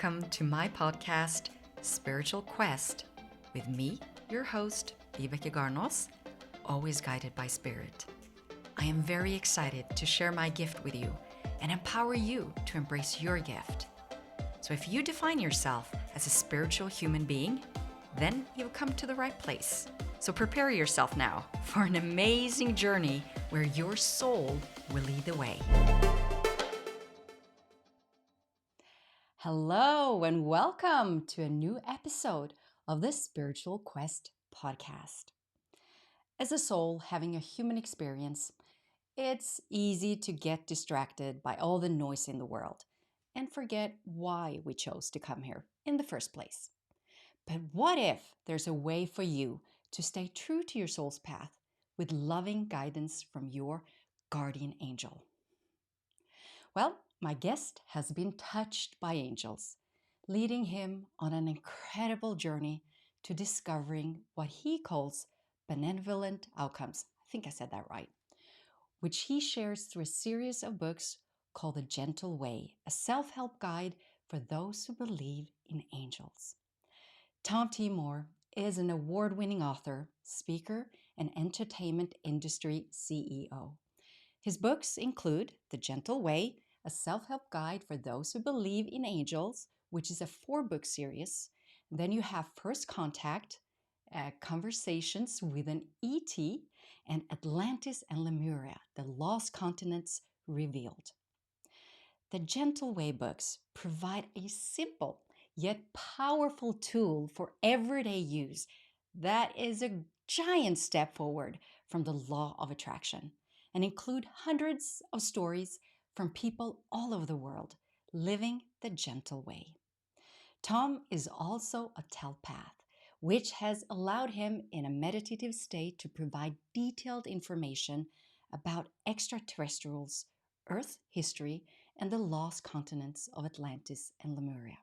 welcome to my podcast, Spiritual Quest, with me, your host, Vibeke Garnos, always guided by Spirit. I am very excited to share my gift with you and empower you to embrace your gift. So if you define yourself as a spiritual human being, then you've come to the right place. So prepare yourself now for an amazing journey where your soul will lead the way. Hello and welcome to a new episode of the Spiritual Quest podcast. As a soul having a human experience, it's easy to get distracted by all the noise in the world and forget why we chose to come here in the first place. But what if there's a way for you to stay true to your soul's path with loving guidance from your guardian angel? Well, my guest has been touched by angels, leading him on an incredible journey to discovering what he calls benevolent outcomes. I think I said that right. Which he shares through a series of books called The Gentle Way, a self-help guide for those who believe in angels. Tom T. Moore is an award-winning author, speaker, and entertainment industry CEO. His books include The Gentle Way, a self-help guide for those who believe in angels, which is a 4-book series. Then you have First Contact, Conversations with an ET, and Atlantis and Lemuria, the Lost Continents Revealed. The Gentle Way books provide a simple yet powerful tool for everyday use that is a giant step forward from the law of attraction and include hundreds of stories from people all over the world living the gentle way. Tom is also a telepath, which has allowed him in a meditative state to provide detailed information about extraterrestrials, Earth history, and the lost continents of Atlantis and Lemuria.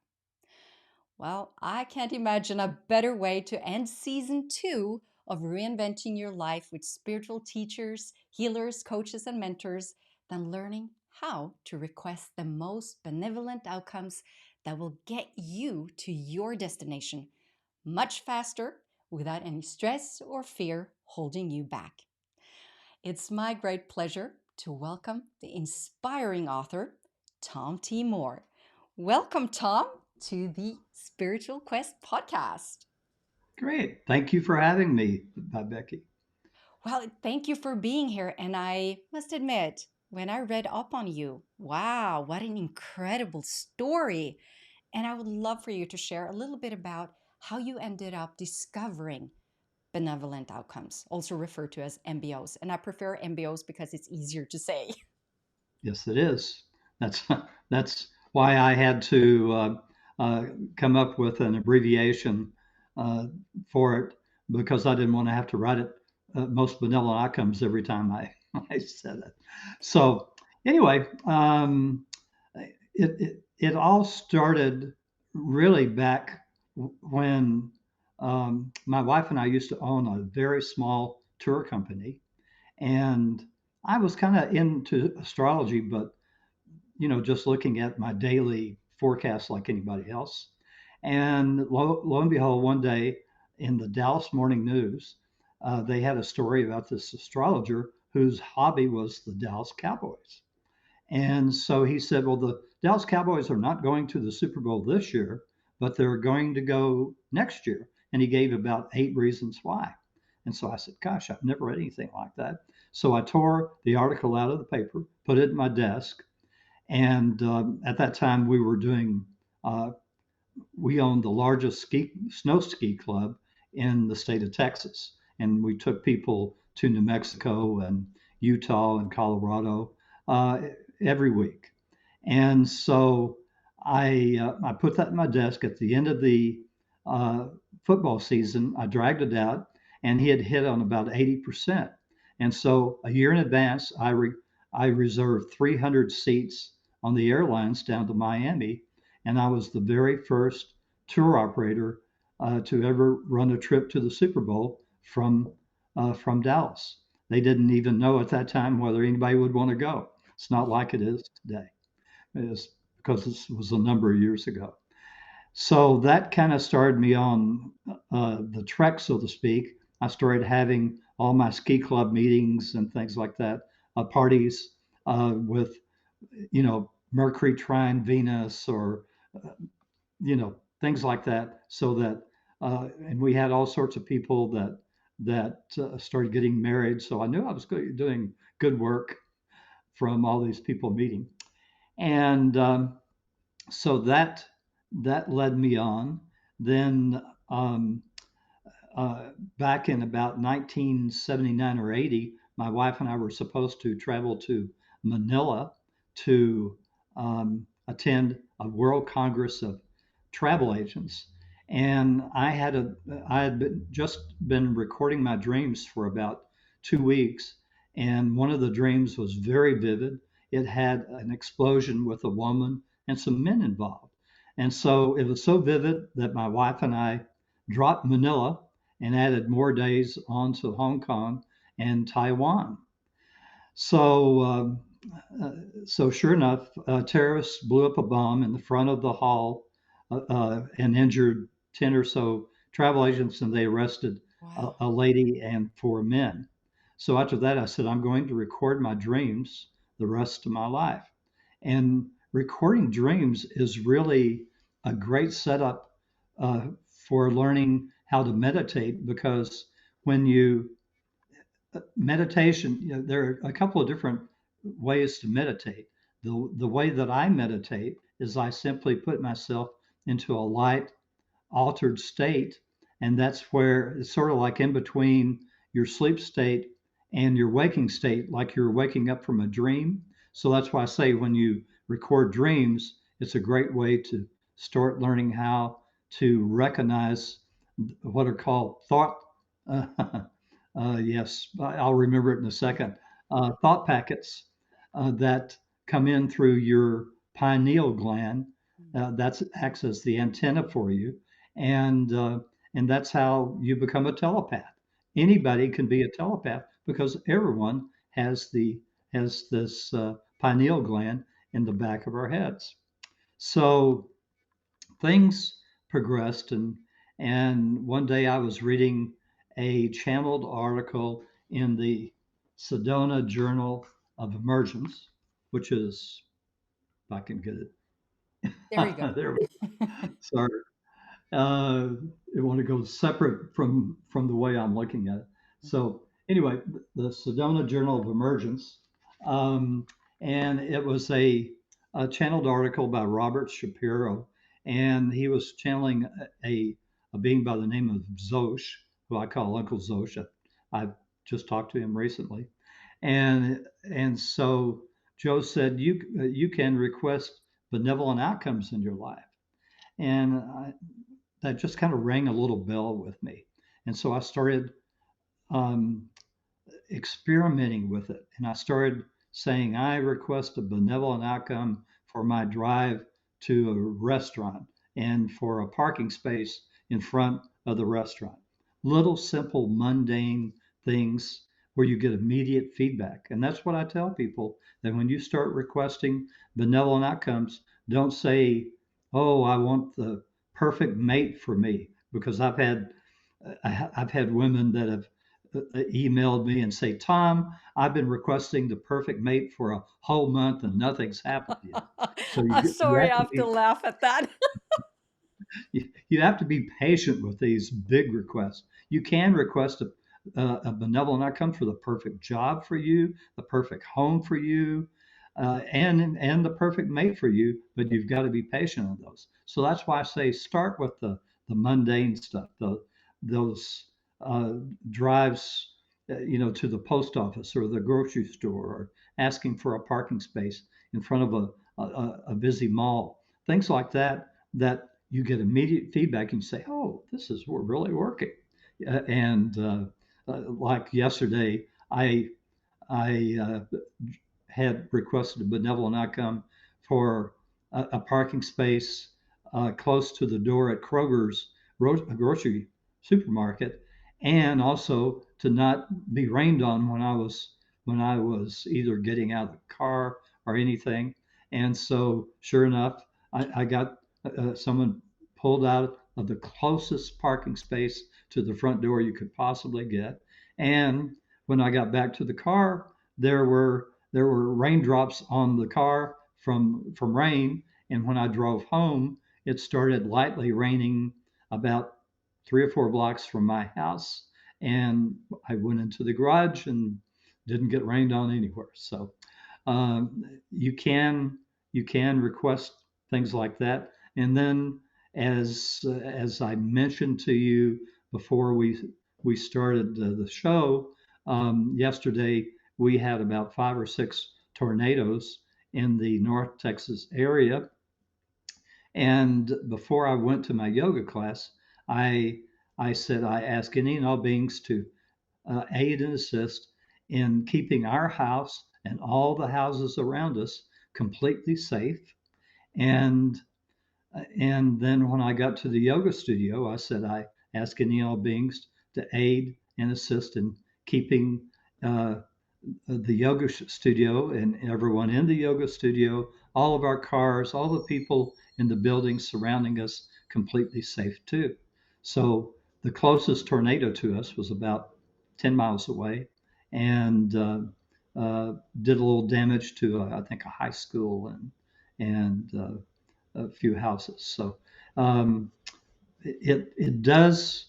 Well, I can't imagine a better way to end season 2 of reinventing your life with spiritual teachers, healers, coaches, and mentors than learning how to request the most benevolent outcomes that will get you to your destination much faster without any stress or fear holding you back. It's my great pleasure to welcome the inspiring author, Tom T. Moore. Welcome, Tom, to the Spiritual Quest podcast. Great. Thank you for having me, Becky. Well, thank you for being here. And I must admit, when I read up on you, wow, what an incredible story. And I would love for you to share a little bit about how you ended up discovering benevolent outcomes, also referred to as MBOs. And I prefer MBOs because it's easier to say. Yes, it is. That's why I had to come up with an abbreviation for it, because I didn't want to have to write it most benevolent outcomes every time I said it. So anyway, it all started really back when my wife and I used to own a very small tour company, and I was kind of into astrology, but just looking at my daily forecast like anybody else. And lo and behold, one day in the Dallas Morning News, they had a story about this astrologer whose hobby was the Dallas Cowboys. And so he said, well, the Dallas Cowboys are not going to the Super Bowl this year, but they're going to go next year. And he gave about 8 reasons why. And so I said, gosh, I've never read anything like that. So I tore the article out of the paper, put it in my desk. And at that time, we owned the largest snow ski club in the state of Texas. And we took people to New Mexico and Utah and Colorado every week. And so I put that in my desk. At the end of the football season, I dragged it out, and he had hit on about 80%. And so a year in advance, I reserved 300 seats on the airlines down to Miami, and I was the very first tour operator to ever run a trip to the Super Bowl from Dallas. They didn't even know at that time whether anybody would want to go. It's not like it is today. It's because this was a number of years ago. So that kind of started me on the trek, so to speak. I started having all my ski club meetings and things like that, parties with, Mercury trine Venus, or things like that. So that, and we had all sorts of people that started getting married. So I knew I was doing good work from all these people meeting, and so that led me on. Then um, back in about 1979 or 80, my wife and I were supposed to travel to Manila to attend a World Congress of Travel Agents. And I had just been recording my dreams for about 2 weeks, and one of the dreams was very vivid. It had an explosion with a woman and some men involved, and so it was so vivid that my wife and I dropped Manila and added more days onto Hong Kong and Taiwan. So, so sure enough, terrorists blew up a bomb in the front of the hall and injured 10 or so travel agents, and they arrested Wow. a lady and four men. So after that, I said, I'm going to record my dreams the rest of my life. And recording dreams is really a great setup uh, for learning how to meditate, because when you meditation, there are a couple of different ways to meditate. The way that I meditate is I simply put myself into a light, altered state. And that's where it's sort of like in between your sleep state and your waking state, like you're waking up from a dream. So that's why I say when you record dreams, it's a great way to start learning how to recognize what are called thought. Uh, yes, I'll remember it in a second. Thought packets that come in through your pineal gland. That acts as the antenna for you, and uh, and that's how you become a telepath. Anybody can be a telepath because everyone has this pineal gland in the back of our heads. So things progressed, and one day I was reading a channeled article in the Sedona Journal of Emergence, which is, if I can get it, There you go. there. Sorry, uh, it want to go separate from the way I'm looking at it. So anyway, the Sedona Journal of Emergence, um, and it was a channeled article by Robert Shapiro, and he was channeling a being by the name of Zosh, who I call Uncle Zosh. I've just talked to him recently, and so Joe said you can request benevolent outcomes in your life, and that just kind of rang a little bell with me. And so I started um, experimenting with it. And I started saying, I request a benevolent outcome for my drive to a restaurant and for a parking space in front of the restaurant. Little, simple, mundane things where you get immediate feedback. And that's what I tell people, that when you start requesting benevolent outcomes, don't say, oh, I want the perfect mate for me, because I've had women that have emailed me and say, Tom, I've been requesting the perfect mate for a whole month and nothing's happened yet. So I'm you sorry, have I to have to laugh at that. you have to be patient with these big requests. You can request a benevolent outcome for the perfect job for you, the perfect home for you, and the perfect mate for you. But you've got to be patient on those. So that's why I say start with the mundane stuff, those uh, drives, to the post office or the grocery store, or asking for a parking space in front of a busy mall, things like that. That you get immediate feedback and you say, "Oh, this is really working." And like yesterday, I had requested a benevolent outcome for a parking space close to the door at Kroger's grocery supermarket, and also to not be rained on when I was either getting out of the car or anything. And so, sure enough, I got someone pulled out of the closest parking space to the front door you could possibly get. And when I got back to the car, there were raindrops on the car from rain. And when I drove home, it started lightly raining about 3 or 4 blocks from my house. And I went into the garage and didn't get rained on anywhere. So you can request things like that. And then, as I mentioned to you before we started the show yesterday, we had about 5 or 6 tornadoes in the North Texas area. And before I went to my yoga class, I I said I ask any and all beings to aid and assist in keeping our house and all the houses around us completely safe. And and then when I got to the yoga studio, I said I ask any and all beings to aid and assist in keeping uh, the yoga studio and everyone in the yoga studio, all of our cars, all the people in the buildings surrounding us completely safe too. So the closest tornado to us was about 10 miles away and did a little damage to, I think, a high school and a few houses. So um, it does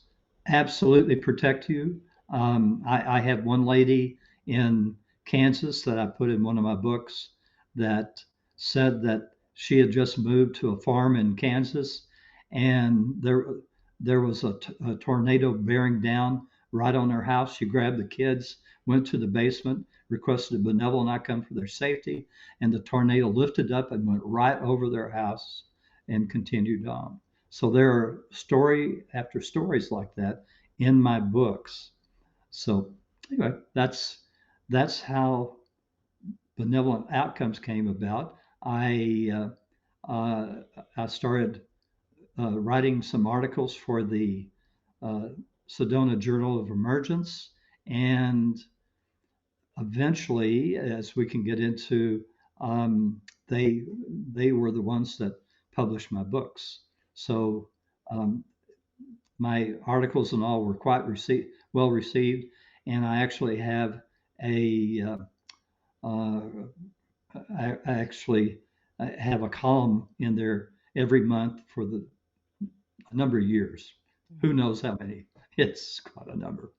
absolutely protect you. I have one lady in Kansas that I put in one of my books that said that she had just moved to a farm in Kansas, and there was a tornado bearing down right on her house. She grabbed the kids, went to the basement, requested a benevolent outcome for their safety, and the tornado lifted up and went right over their house and continued on. So there are story after stories like that in my books. So anyway, that's how Benevolent Outcomes came about. I started writing some articles for the uh, Sedona Journal of Emergence, and eventually, as we can get into, um, they they were the ones that published my books. So um, my articles and all were quite well received, and I actually have a uh, I actually have a column in there every month for a number of years. Who Mhm. knows how many? It's quite a number.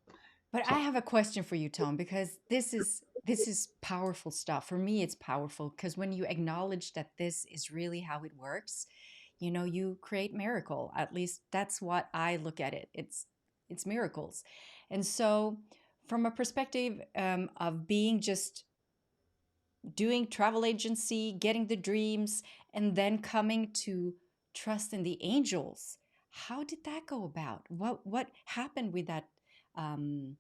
But I So have a question for you, Tom, because this is powerful stuff. For me, it's powerful because when you acknowledge that this is really how it works, you create miracle. At least that's what I look at it. It's miracles. And so from a perspective of being just doing travel agency, getting the dreams, and then coming to trust in the angels. How did that go about? What happened with that um,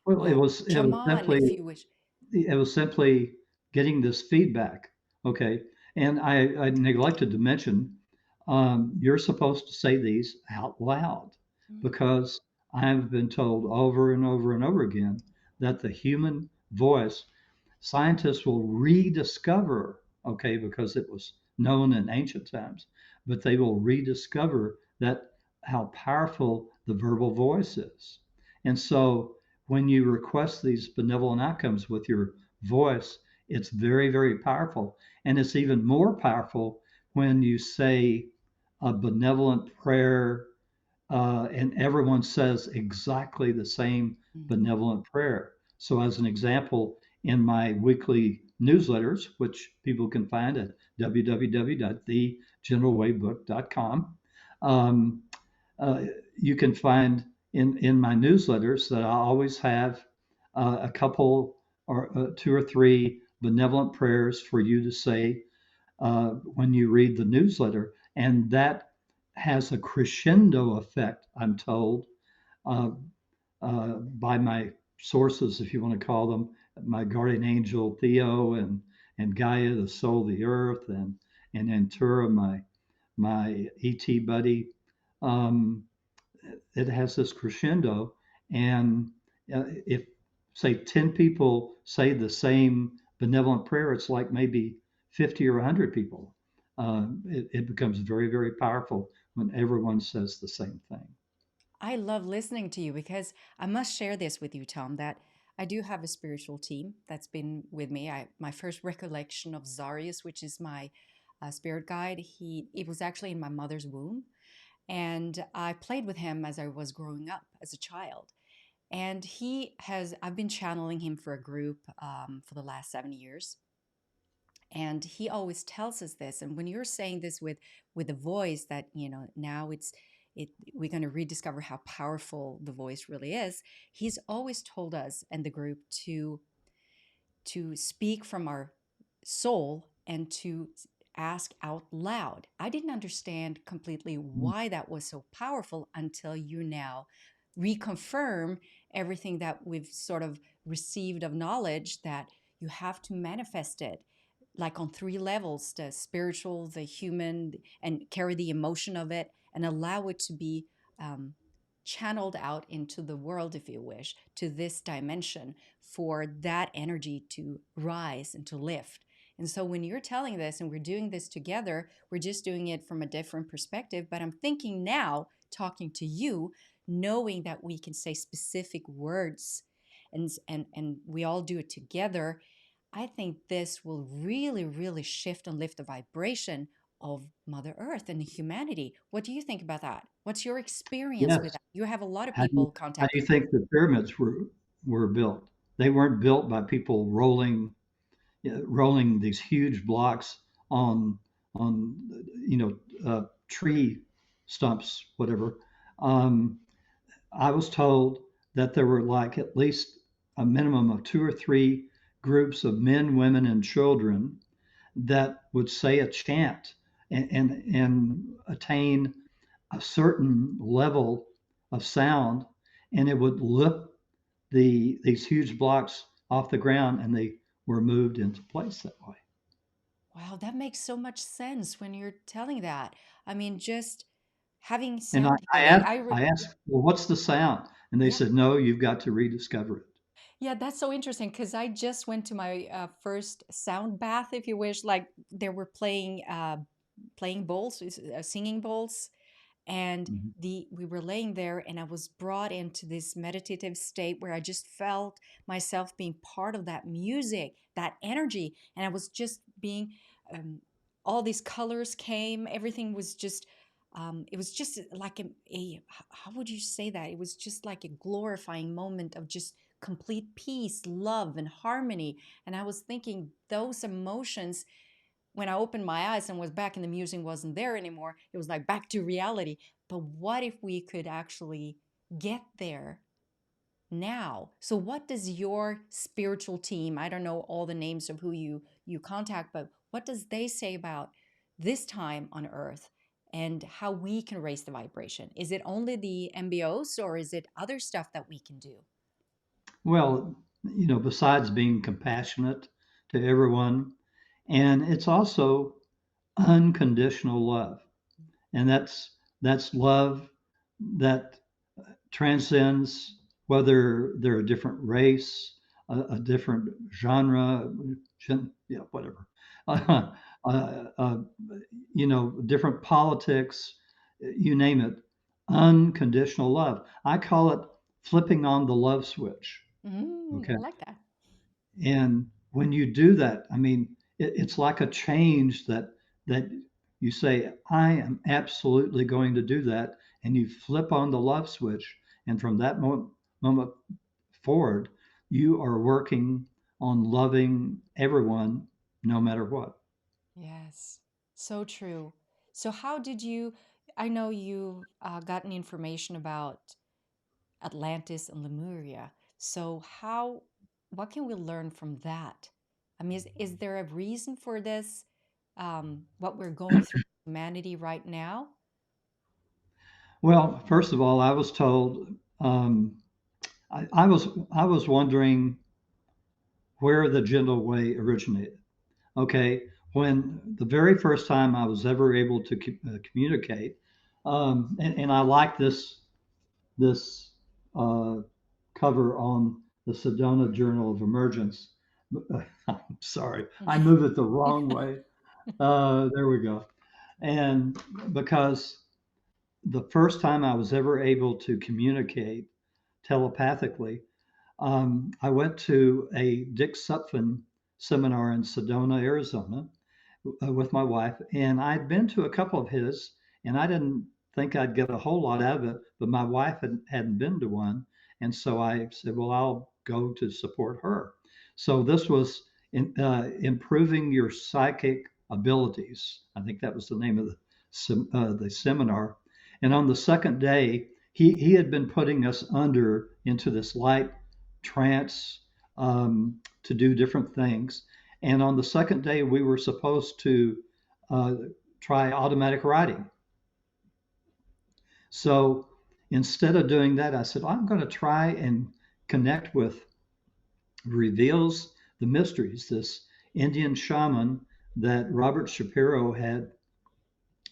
well, it was it was shaman, simply if you wish? it was simply getting this feedback. Okay. And I neglected to mention, you're supposed to say these out loud Mm, because I've been told over and over and over again that the human voice, scientists will rediscover, okay, because it was known in ancient times, but they will rediscover that how powerful the verbal voice is. And so when you request these benevolent outcomes with your voice, it's very, very powerful. And it's even more powerful when you say a benevolent prayer and everyone says exactly the same mhm, benevolent prayer. So, as an example, in my weekly newsletters, which people can find at www.thegeneralwaybook.com, um, uh, you can find in my newsletters that I always have a couple or 2 or 3 benevolent prayers for you to say when you read the newsletter. And that has a crescendo effect, I'm told, uh, by my sources, if you want to call them, my guardian angel Theo and Gaia, the soul of the earth, and Antura, my ET buddy. Um, it has this crescendo, and if say 10 people say the same benevolent prayer, it's like maybe 50 or 100 people. It becomes very, very powerful when everyone says the same thing. I love listening to you because I must share this with you, Tom, that I do have a spiritual team that's been with me. My first recollection of Zarius, which is my spirit guide, it was actually in my mother's womb, and I played with him as I was growing up as a child. And I've been channeling him for a group for the last 7 years, and he always tells us this. And when you're saying this with a voice that, now we're going to rediscover how powerful the voice really is. He's always told us and the group to speak from our soul and to ask out loud. I didn't understand completely Mm. why that was so powerful until you now reconfirm everything that we've sort of received of knowledge, that you have to manifest it like on three levels: the spiritual, the human, and carry the emotion of it and allow it to be um, channeled out into the world, if you wish, to this dimension for that energy to rise and to lift. And so when you're telling this and we're doing this together, we're just doing it from a different perspective. But I'm thinking now, talking to you, knowing that we can say specific words and we all do it together, I think this will really, really shift and lift the vibration of Mother Earth and humanity. What do you think about that? What's your experience with Yes. that? You have a lot of How do you, people how do you contacting you. think the pyramids were built? They weren't built by people rolling these huge blocks on on tree stumps, whatever. Um, I was told that there were like at least a minimum of two or three groups of men, women, and children that would say a chant and attain a certain level of sound, and it would lift these huge blocks off the ground, and they were moved into place that way. Wow, that makes so much sense when you're telling that. I mean, just having And sound healing. I asked, well, what's the sound? And they Yeah, said, no, you've got to rediscover it. yeah, that's so interesting because I just went to my first sound bath, if you wish. Like they were playing bowls, singing bowls, and Mhm. the we were laying there and I was brought into this meditative state where I just felt myself being part of that music, that energy, and I was just being um, all these colors came, everything was just it was just like how would you say that, it was just like a glorifying moment of just complete peace, love, and harmony. And I was thinking those emotions, when I opened my eyes and was back and the music wasn't there anymore, it was like back to reality. But what if we could actually get there now? So what does your spiritual team, I don't know all the names of who you contact, but what does they say about this time on earth and how we can raise the vibration? Is it only the MBOs or is it other stuff that we can do? Well, besides being compassionate to everyone, and it's also unconditional love. And that's love that transcends whether they're a different race, a different genre, yeah, whatever, uh, uh, uh, different politics, you name it. Unconditional love. I call it flipping on the love switch. Okay. I like that. And when you do that, I mean, it's like a change that you say, I am absolutely going to do that, and you flip on the love switch, and from that moment forward, you are working on loving everyone, no matter what. Yes, so true. So, how did you? I know you've gotten information about Atlantis and Lemuria. So, what can we learn from that? I mean, is there a reason for this? What we're going through in humanity right now? Well, first of all, I was told um, I was wondering where the gentle way originated. Okay, when the very first time I was ever able to communicate, and I like this uh, cover on the Sedona Journal of Emergence. I'm sorry, I move it the wrong way. There we go. And because the first time I was ever able to communicate telepathically, I went to a Dick Sutphen seminar in Sedona, Arizona, with my wife, and I'd been to a couple of his, and I didn't think I'd get a whole lot out of it, but my wife hadn't been to one, and so I said, "Well, I'll go to support her." So this was improving your psychic abilities. I think that was the name of the seminar. And on the second day, he had been putting us under into this light trance to do different things. And on the second day, we were supposed to uh, try automatic writing. So instead of doing that, I said, I'm going to try and connect with Reveals the Mysteries, this Indian shaman that Robert Shapiro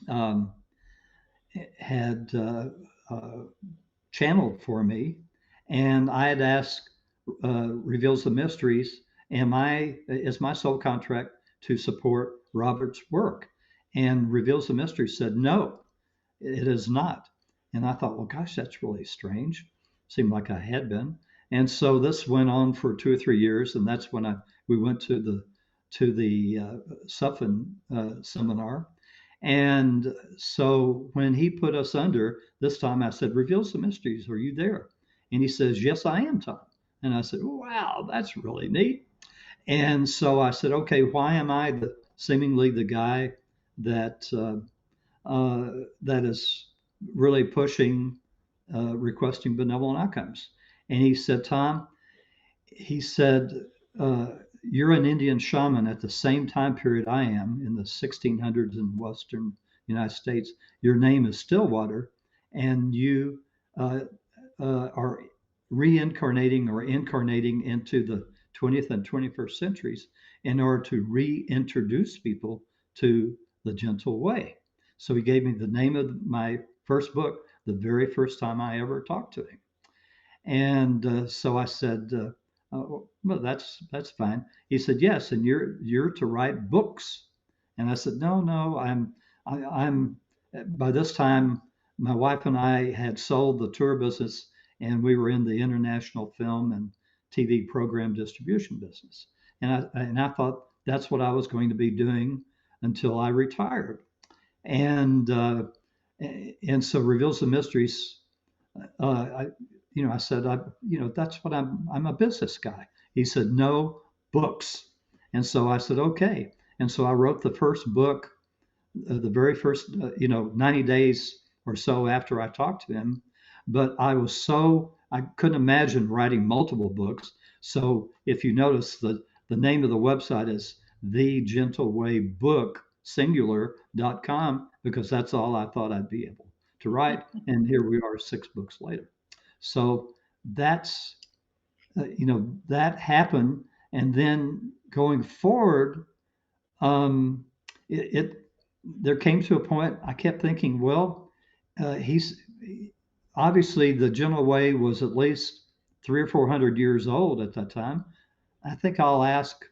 um, had uh, channeled for me. And I had asked Reveals the Mysteries, is my sole contract to support Robert's work? And Reveals the Mysteries said, no, it is not. And I thought, well, gosh, that's really strange. Seemed like I had been. And so this went on for 2 or 3 years, and that's when we went to the Suffin seminar. And so when he put us under this time, I said, "Reveal some mysteries. Are you there?" And he says, "Yes, I am, Tom." And I said, "Wow, that's really neat." And so I said, "Okay, why am I seemingly the guy that that is really pushing requesting benevolent outcomes?" And he said, "Tom," he said, "You're an Indian shaman at the same time period I am in the 1600s in Western United States. Your name is Stillwater, and you uh, are reincarnating or incarnating into the 20th and 21st centuries in order to reintroduce people to the gentle way." So he gave me the name of my first book the very first time I ever talked to him. And so I said, "Well, that's fine." He said, "Yes, and you're to write books." And I said, "No, no, I'm." By this time, my wife and I had sold the tour business, and we were in the international film and TV program distribution business. And I thought that's what I was going to be doing until I retired. And and so Reveals the Mysteries, I, I said, that's what I'm a business guy. He said, no, books. And so I said, okay. And so I wrote the first book, the very first, 90 days or so after I talked to him. But I couldn't imagine writing multiple books. So if you notice, the name of the website is The Gentle Way Book, singular.com, because that's all I thought I'd be able to write. And here we are 6 books later. So that's, that happened. And then going forward, um, it there came to a point I kept thinking, well, he's obviously the gentle way was at least 300 or 400 years old at that time. I think I'll ask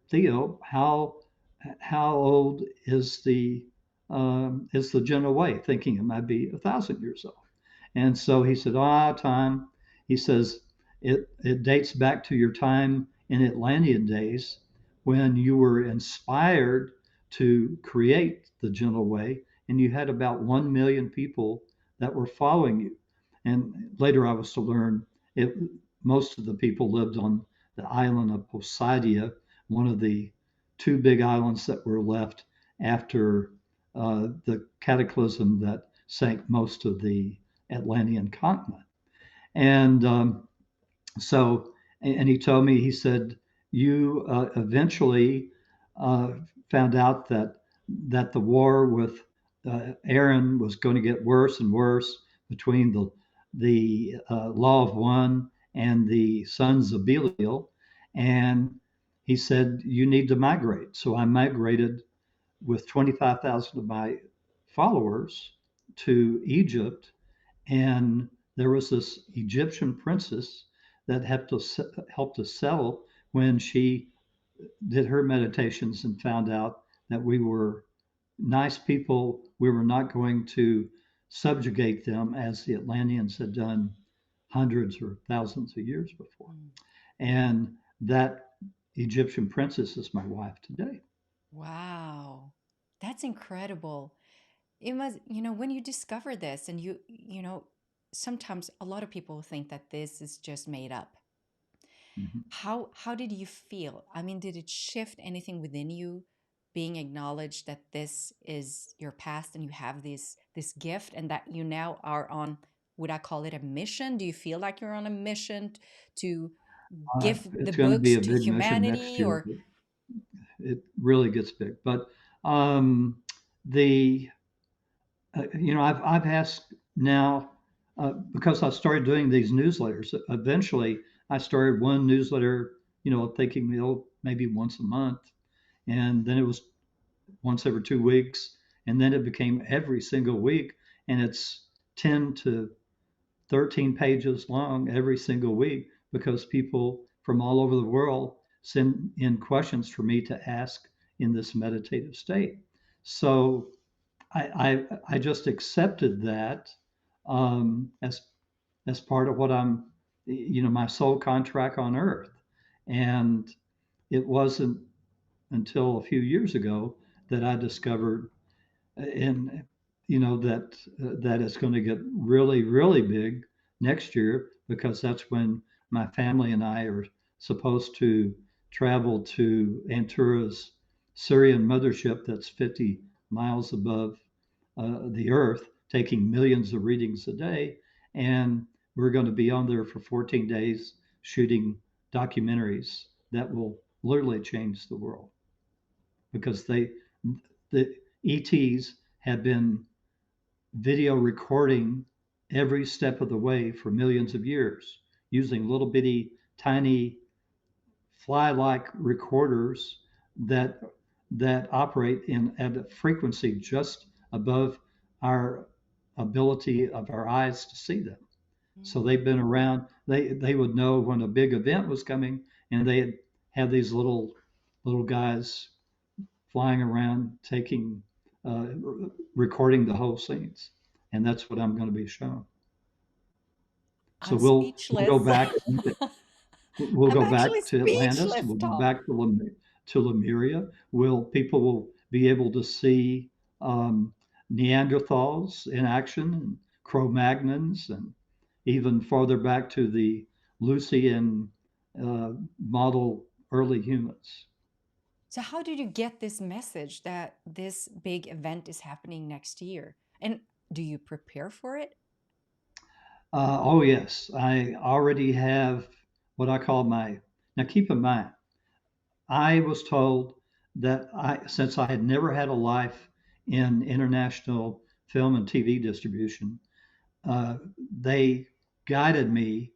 Theo how old is the gentle way, thinking it might be 1,000 years old. And so he said, time. He says, it dates back to your time in Atlantean days when you were inspired to create the gentle way, and you had about 1 million people that were following you. And later I was to learn it, most of the people lived on the island of Poseidia, one of the 2 big islands that were left after the cataclysm that sank most of the Atlantean continent. And so, and he told me, he said, you eventually uh, found out that the war with Aaron was going to get worse and worse between the Law of One and the sons of Belial, and he said you need to migrate. So I migrated with 25,000 of my followers to Egypt, and there was this Egyptian princess that helped us settle when she did her meditations and found out that we were nice people. We were not going to subjugate them as the Atlanteans had done hundreds or thousands of years before. Mm. And that Egyptian princess is my wife today. Wow. That's incredible. It must, when you discover this and sometimes a lot of people think that this is just made up. Mhm. How did you feel? I mean, did it shift anything within you being acknowledged that this is your past and you have this gift and that you now are on, would I call it a mission? Do you feel like you're on a mission to give the It's going to be books a to big mission next humanity year, or but it really gets big. But um, the I've asked now because I started doing these newsletters. Eventually, I started one newsletter, thinking maybe once a month, and then it was once every 2 weeks, and then it became every single week, and it's 10 to 13 pages long every single week because people from all over the world send in questions for me to ask in this meditative state. So I just accepted that as part of what I'm, my soul contract on Earth, and it wasn't until a few years ago that I discovered, and that it's going to get really, really big next year because that's when my family and I are supposed to travel to Antura's Syrian mothership that's 50 miles above the Earth, taking millions of readings a day, and we're going to be on there for 14 days shooting documentaries that will literally change the world because the ETs have been video recording every step of the way for millions of years using little bitty tiny fly-like recorders that operate at a frequency just above our ability of our eyes to see them. So they've been around. They would know when a big event was coming, and they have these little guys flying around taking recording the whole scenes, and that's what I'm going to be shown. So I'm we'll go speechless. back. We'll I'm go actually back to Atlantis. speechless, We'll go Tom. back to Lemuria. People will be able to see Neanderthals in action, and Cro-Magnons, and even farther back to the Lucian model early humans. So how did you get this message that this big event is happening next year? And do you prepare for it? Oh yes, I already have what I call my. Now keep in mind, I was told that since I had never had a life in international film and TV distribution, they guided me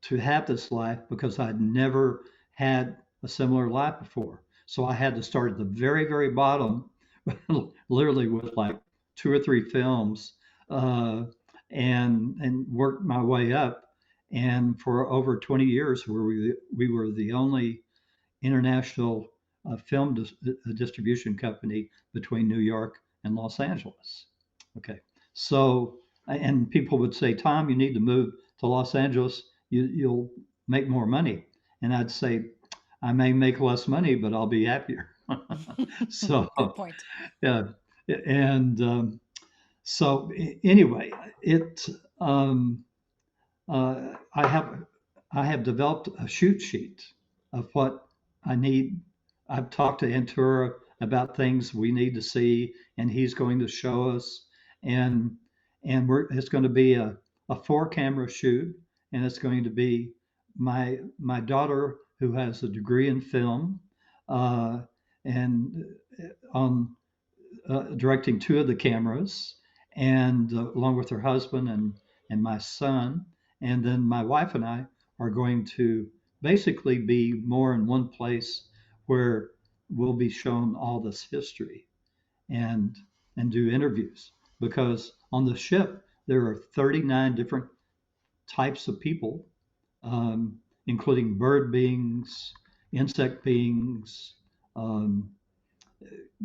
to have this life because I'd never had a similar life before. So I had to start at the very, very bottom, literally with like two or three films, uh, and work my way up. And for over 20 years, where we were the only international film distribution company between New York and Los Angeles. Okay, so and people would say, Tom, you need to move to Los Angeles. You'll make more money, and I'd say, I may make less money, but I'll be happier. So Good point. yeah, and so anyway, it I have developed a shoot sheet of what I need. I've talked to Antura about things we need to see, and he's going to show us. And it's going to be a four camera shoot, and it's going to be my daughter who has a degree in film, uh, and on directing two of the cameras, and along with her husband and my son, and then my wife and I are going to basically be more in one place where we'll be shown all this history and do interviews because on the ship there are 39 different types of people, including bird beings, insect beings, um,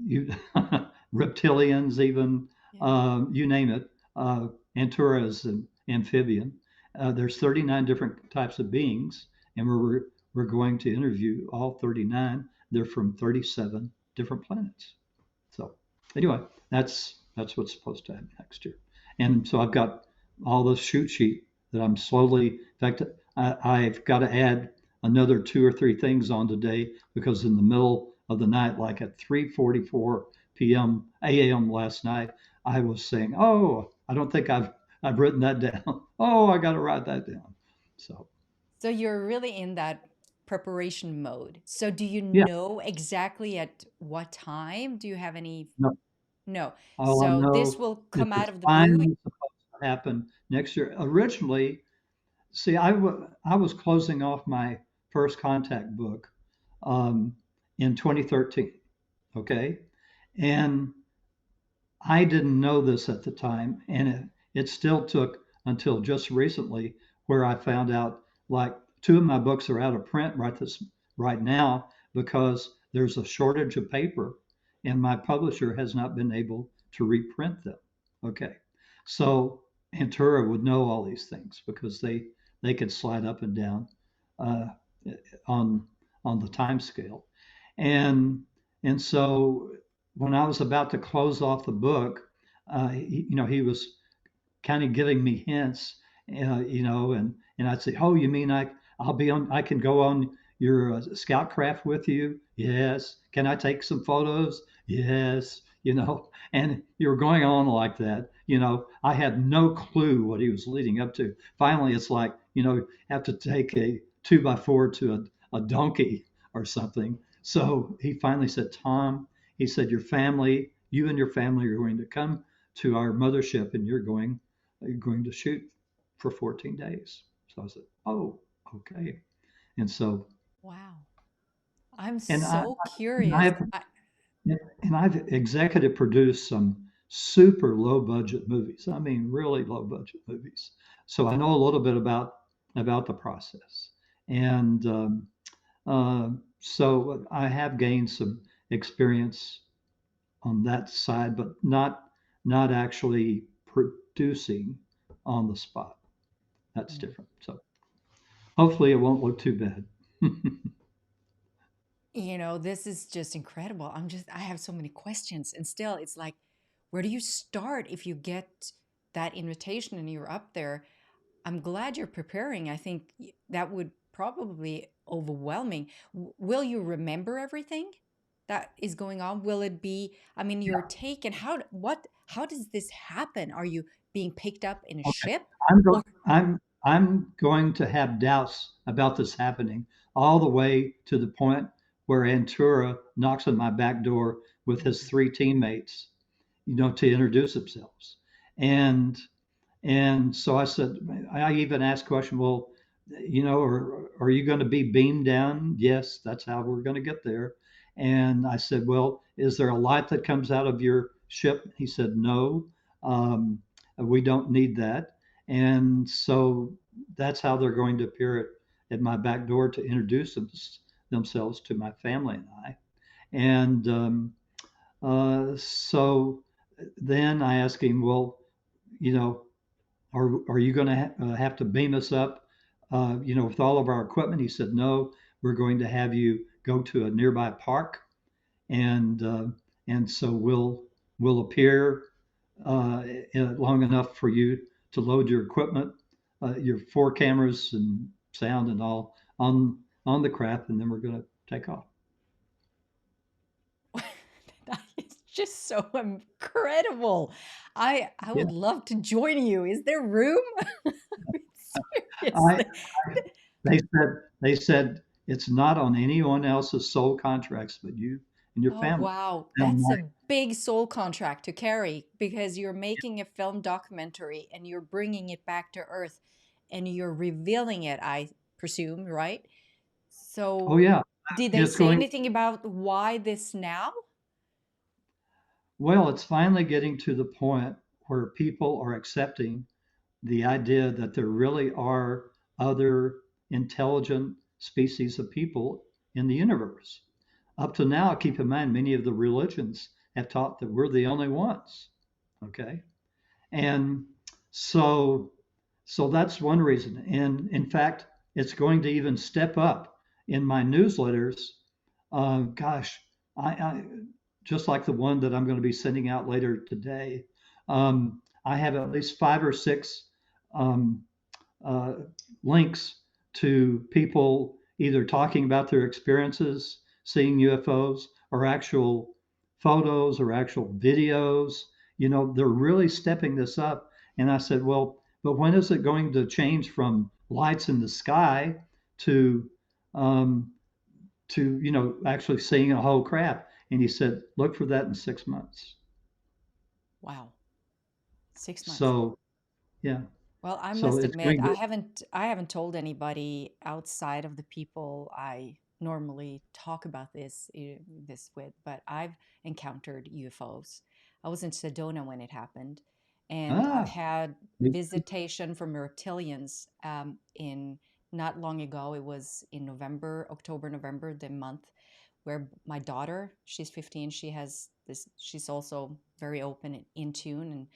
you, reptilians, even Yeah. you name it. Uh, Antura is an amphibian. There's 39 different types of beings, and we're going to interview all 39. They're from 37 different planets. So anyway, that's what's supposed to happen next year. And so I've got all this shoot sheet that I'm slowly. In fact, I've got to add another two or three things on today because in the middle of the night, like at 3:44 p.m. a.m. last night, I was saying, "Oh, I don't think I've written that down. Oh, I got to write that down." So So you're really in that preparation mode. So do you yeah, know exactly at what time? Do you have any? no, No. all I So this know will is come out it's of the blue. finally supposed to happen next year. Originally, see, I was closing off my first contact book um, in 2013. Okay. And I didn't know this at the time. And it still took until just recently where I found out like two of my books are out of print right now because there's a shortage of paper and my publisher has not been able to reprint them. Okay. So Antura would know all these things because they could slide up and down uh, on on the time scale. And and so when I was about to close off the book, he was kind of giving me hints, and I'd say, "Oh, you mean I'll be on? I can go on your scout craft with you? Yes. Can I take some photos? Yes. And you were going on like that. I had no clue what he was leading up to. Finally, it's like have to take a 2x4 to a donkey or something. So he finally said, Tom, he said, you and your family are going to come to our mothership and you're going to shoot for 14 days. So I said, oh, okay. And so, Wow. I'm and I, so and curious. I've, and I've executive produced some super low budget movies. I mean, really low budget movies. So I know a little bit about the process. And so I have gained some experience on that side, but not actually producing on the spot. That's Mm. different. So hopefully it won't look too bad. This is just incredible. I have so many questions. And still, it's like, where do you start if you get that invitation and you're up there? I'm glad you're preparing. I think that would probably overwhelming. Will you remember everything that is going on? Will it be, I mean, your Yeah. take and how does this happen? Are you being picked up in a Okay. ship I'm or going. I'm going to have doubts about this happening all the way to the point where Antura knocks on my back door with his Mhm. three teammates, to introduce themselves. And And so I said, I even asked question, well, are you going to be beamed down? Yes, that's how we're going to get there. And I said, well, is there a light that comes out of your ship? He said, no, we don't need that. And so that's how they're going to appear at my back door to introduce themselves to my family and I. And so then I asked him, well, you know, are you going to have to beam us up, with all of our equipment? He said, no, we're going to have you go to a nearby park, and uh, and so we'll appear long enough for you to load your equipment, your four cameras and sound and all on the craft, and then we're going to take off. that is just so incredible. I Yeah, would love to join you. Is there room? I, Seriously. I they said it's not on anyone else's sole contracts but you and your Oh, family. wow. And I'm That's like, a big soul contract to carry because you're making a film documentary and you're bringing it back to Earth and you're revealing it, I presume, right? oh So, yeah, did they it's say going. anything about why this now? Well, it's finally getting to the point where people are accepting the idea that there really are other intelligent species of people in the universe. Up to now, keep in mind, many of the religions have taught that we're the only ones. Okay. And So, so that's one reason. And in fact, it's going to even step up in my newsletters. Gosh, I just like the one that I'm going to be sending out later today. I have at least 5 or 6 um, uh, links to people either talking about their experiences seeing UFOs or actual photos or actual videos. They're really stepping this up. And I said, well, but when is it going to change from lights in the sky to um, actually seeing a whole craft? And he said, look for that in 6 months. Wow, 6 months. So yeah, Well, I so must it's admit, going to. I haven't told anybody outside of the people I normally talk about this with, but I've encountered UFOs. I was in Sedona when it happened, and I've Ah, had visitation from reptilians in not long ago. It was in November, October, November, the month where my daughter, she's 15, she has this, she's also very open and in tune,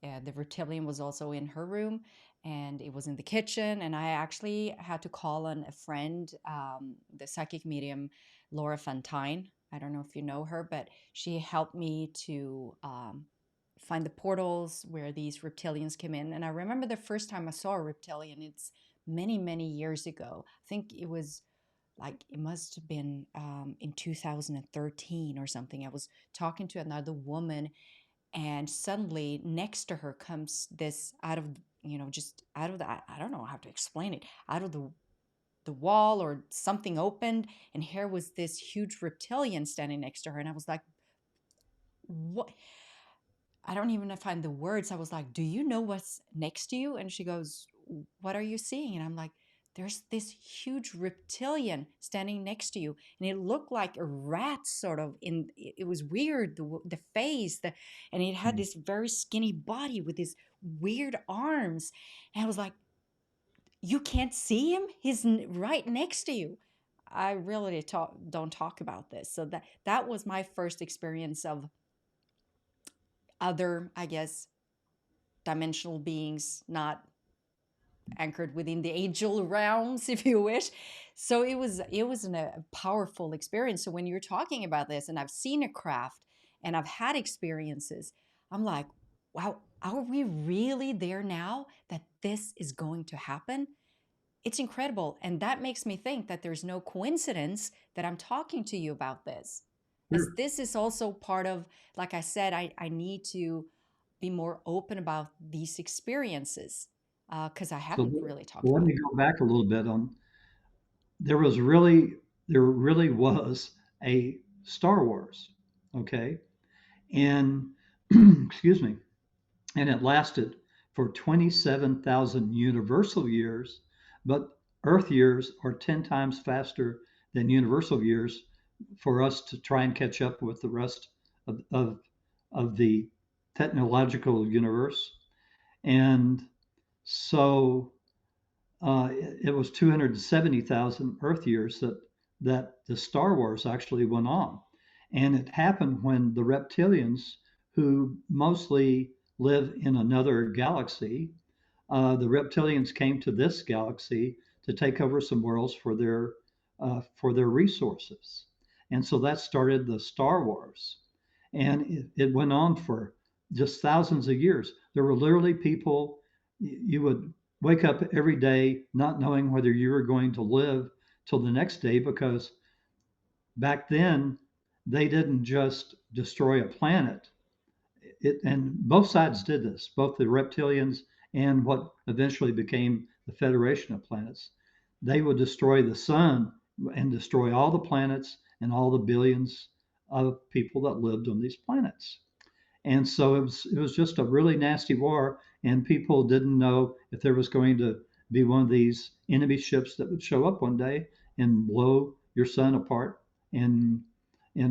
and the reptilian was also in her room, and it was in the kitchen. And I actually had to call on a friend, the psychic medium Laura Fantine. I don't know if you know her, but she helped me to find the portals where these reptilians came in. And I remember the first time I saw a reptilian, it's many, many years ago. I think it was like, it must have been in 2013 or something. I was talking to another woman, and suddenly next to her comes this out of, just out of the, I don't know how to explain it, out of the wall or something opened, and here was this huge reptilian standing next to her. And I was like, what? I don't even find the words. I was like, do you know what's next to you? And she goes, what are you seeing? And I'm like, there's this huge reptilian standing next to you. And it looked like a rat, sort of. It was weird, the face, and it had this very skinny body with these weird arms. And I was like, you can't see him? He's right next to you. I really don't talk about this. So that was my first experience of other, I guess, dimensional beings, not anchored within the angel realms, if you wish. So it was a powerful experience. So when you're talking about this, and I've seen a craft and I've had experiences, I'm like, wow, are we really there now that this is going to happen? It's incredible. And that makes me think that there's no coincidence that I'm talking to you about this, as Sure. this is also part of, like I said, I need to be more open about these experiences, because I So haven't really talked let about me it. go back a little bit on there was really there really was a Star Wars, okay? And excuse me, and it lasted for 27,000 universal years, but Earth years are 10 times faster than universal years for us to try and catch up with the rest of the technological universe. And so it was 270,000 Earth years that the Star Wars actually went on, and it happened when the reptilians, who mostly live in another galaxy, the reptilians came to this galaxy to take over some worlds for their resources, and so that started the Star Wars, and it went on for just thousands of years. There were literally people you would wake up every day not knowing whether you were going to live till the next day because back then they didn't just destroy a planet. And both sides did this, both the reptilians and what eventually became the Federation of Planets. They would destroy the sun and destroy all the planets and all the billions of people that lived on these planets. And so it was just a really nasty war, and people didn't know if there was going to be one of these enemy ships that would show up one day and blow your sun apart, and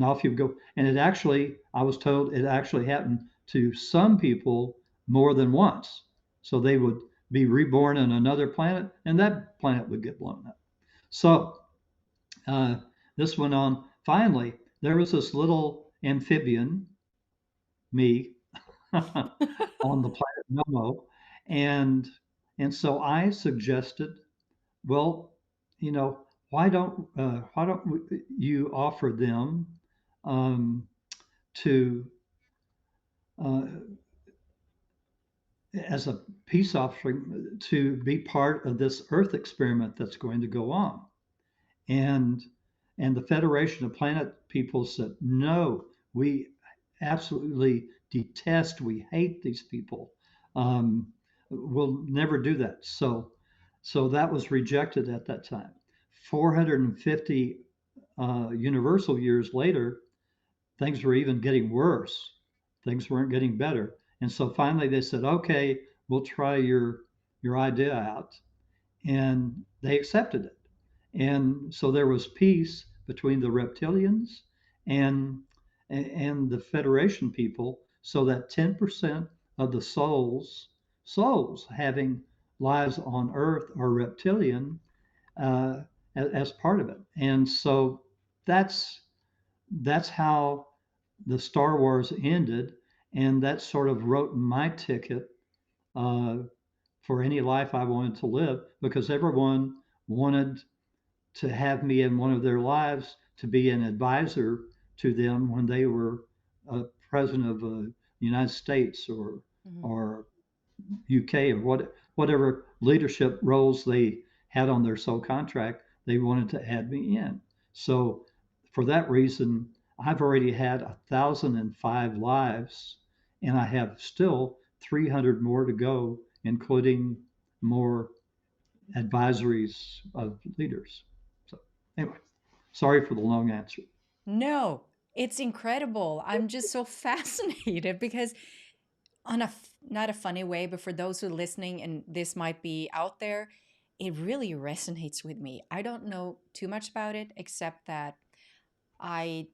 off you go. And it actually, I was told, it actually happened to some people more than once. So they would be reborn on another planet, and that planet would get blown up. So uh, this went on. Finally, there was this little amphibian, me, on the planet Momo, And and so I suggested, well, you know, why don't you offer them um, to uh, as a peace offering to be part of this Earth experiment that's going to go on? And and the Federation of Planet people said, no, we absolutely detest, we hate these people. Um, we'll never do that. So that was rejected at that time. 450 universal years later, things were even getting worse. Things weren't getting better. And so finally they said, okay, we'll try your idea out. And they accepted it. And so there was peace between the reptilians and and the Federation people, so that 10% of the souls having lives on Earth are reptilian uh, as part of it. And so that's that's how the Star Wars ended, and that sort of wrote my ticket uh, for any life I wanted to live, because everyone wanted to have me in one of their lives to be an advisor to them when they were president of the United States Mhm. or UK or whatever leadership roles they had on their soul contract. They wanted to add me in. So for that reason, I've already had 1,005 lives, and I have still 300 more to go, including more advisories of leaders. So anyway, sorry for the long answer. No, it's incredible. I'm just so fascinated because on a not a funny way, but for those who are listening and this might be out there, it really resonates with me. I don't know too much about it except that I